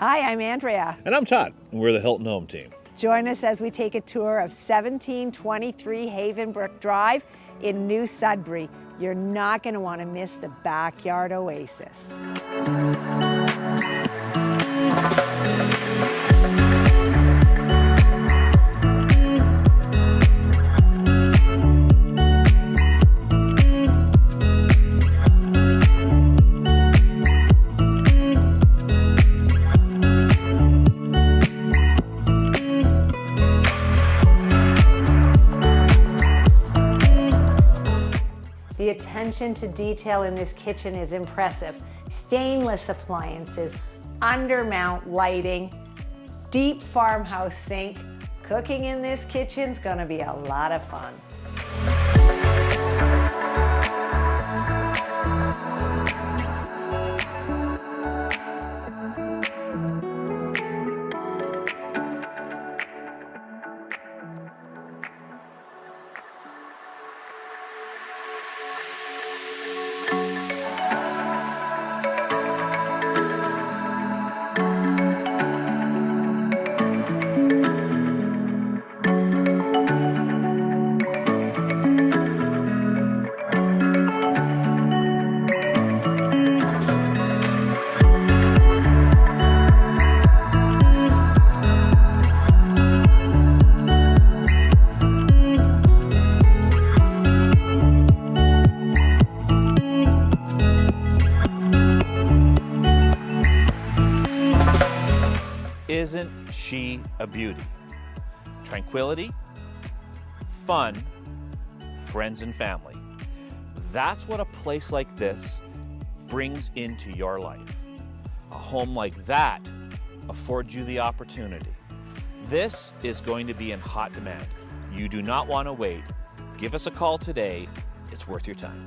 Hi, I'm Andrea. And I'm Todd, and we're the Hilton Home Team. Join us as we take a tour of 1723 Havenbrook Drive in New Sudbury. You're not going to want to miss the backyard oasis. The attention to detail in this kitchen is impressive. Stainless appliances, undermount lighting, deep farmhouse sink. Cooking in this kitchen's gonna be a lot of fun. Isn't she a beauty? Tranquility, fun, friends and family. That's what a place like this brings into your life. A home like that affords you the opportunity. This is going to be in hot demand. You do not want to wait. Give us a call today. It's worth your time.